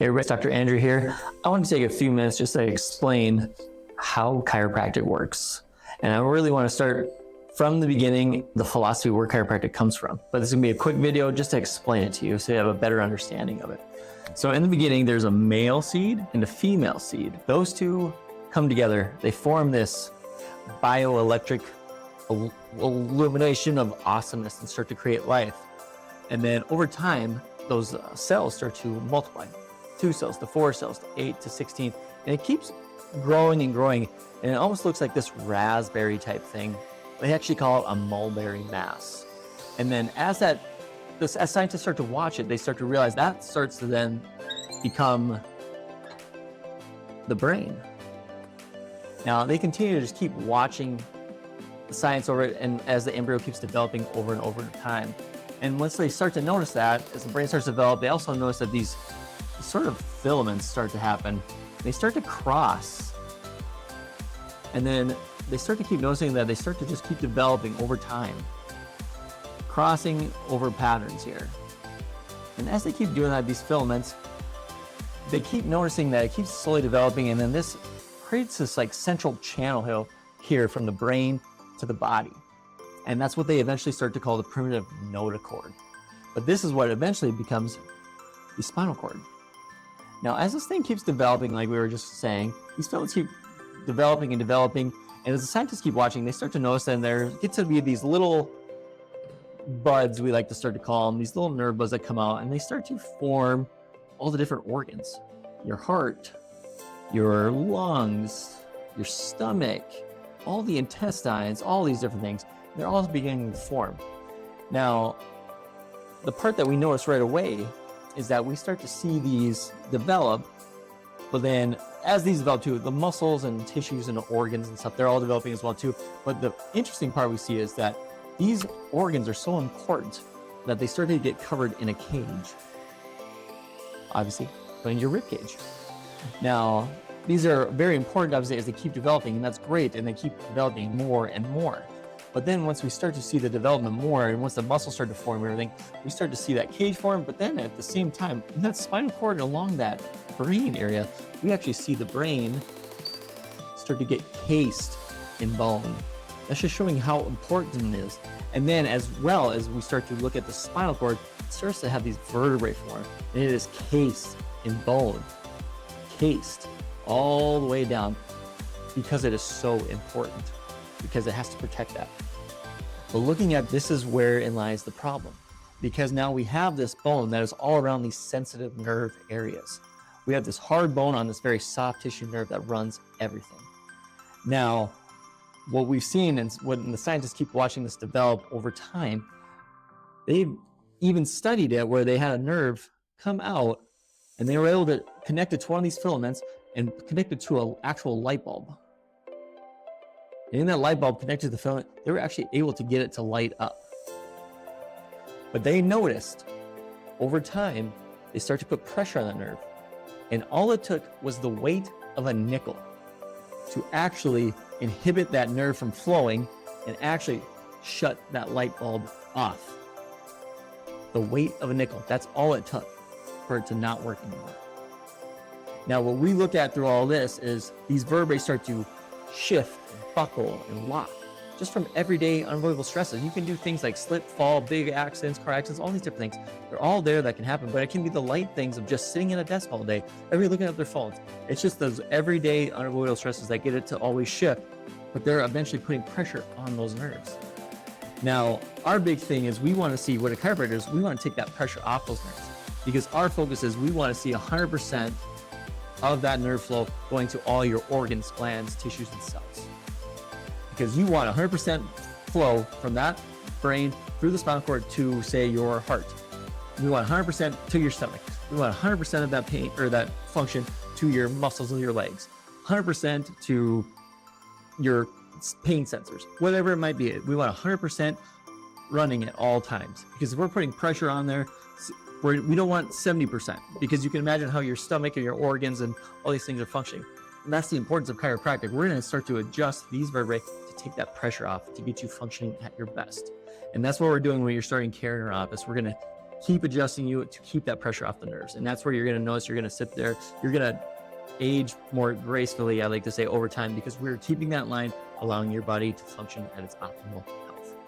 Hey everybody, it's Dr. Andrew here. I want to take a few minutes just to explain how chiropractic works. And I really want to start from the beginning, the philosophy where chiropractic comes from. But this is going to be a quick video just to explain it to you so you have a better understanding of it. So in the beginning, there's a male seed and a female seed. Those two come together. They form this bioelectric illumination of awesomeness and start to create life. And then over time, those cells start to multiply. 2 cells to 4 cells to 8 to 16, and it keeps growing and growing, and it almost looks like this raspberry type thing. They actually call it a mulberry mass. And then as scientists start to watch it, they start to realize that starts to then become the brain. Now they continue to just keep watching the science over it, and as the embryo keeps developing over and over time. And once they start to notice that, as the brain starts to develop, they also notice that these sort of filaments start to happen. They start to cross, and then they start to keep noticing that they start to just keep developing over time, crossing over patterns here. And as they keep doing that, these filaments, they keep noticing that it keeps slowly developing, and then this creates this like central channel here from the brain to the body. And that's what they eventually start to call the primitive notochord. But this is what eventually becomes the spinal cord. Now, as this thing keeps developing, like we were just saying, these filaments keep developing and developing, and as the scientists keep watching, they start to notice that there gets to be these little buds, we like to start to call them, these little nerve buds that come out, and they start to form all the different organs. Your heart, your lungs, your stomach, all the intestines, all these different things, they're all beginning to form. Now, the part that we notice right away is that we start to see these develop, but then as these develop too, the muscles and tissues and organs and stuff, they're all developing as well too. But the interesting part we see is that these organs are so important that they start to get covered in a cage. Obviously, in your rib cage. Now, these are very important obviously as they keep developing, and that's great, and they keep developing more and more. But then once we start to see the development more, and once the muscles start to form and everything, we start to see that cage form. But then at the same time, in that spinal cord along that brain area, we actually see the brain start to get cased in bone. That's just showing how important it is. And then as well as we start to look at the spinal cord, it starts to have these vertebrae form, and it is cased in bone, cased all the way down, because it is so important, because it has to protect that. But looking at this is wherein lies the problem, because now we have this bone that is all around these sensitive nerve areas. We have this hard bone on this very soft tissue nerve that runs everything. Now, what we've seen, and when the scientists keep watching this develop over time, they've even studied it where they had a nerve come out and they were able to connect it to one of these filaments and connect it to an actual light bulb. And in that light bulb connected to the filament, they were actually able to get it to light up. But they noticed over time, they start to put pressure on the nerve. And all it took was the weight of a nickel to actually inhibit that nerve from flowing and actually shut that light bulb off. The weight of a nickel, that's all it took for it to not work anymore. Now, what we look at through all this is these vertebrae start to shift, buckle, and lock just from everyday unavoidable stresses. You can do things like slip, fall, big accidents, car accidents, all these different things. They're all there that can happen, but it can be the light things of just sitting in a desk all day, everybody looking at their phones. It's just those everyday unavoidable stresses that get it to always shift, but they're eventually putting pressure on those nerves. Now, our big thing is we want to see what a chiropractor is. We want to take that pressure off those nerves, because our focus is we want to see 100% of that nerve flow going to all your organs, glands, tissues, and cells. Because you want 100% flow from that brain through the spinal cord to, say, your heart. We want 100% to your stomach. We want 100% of that pain or that function to your muscles of your legs. 100% to your pain sensors, whatever it might be. We want 100% running at all times, because if we're putting pressure on there, we don't want 70%, because you can imagine how your stomach and your organs and all these things are functioning. And that's the importance of chiropractic. We're going to start to adjust these vertebrae to take that pressure off, to get you functioning at your best. And that's what we're doing when you're starting care in our office. We're going to keep adjusting you to keep that pressure off the nerves. And that's where you're going to notice you're going to sit there, you're going to age more gracefully, I like to say, over time, because we're keeping that line, allowing your body to function at its optimal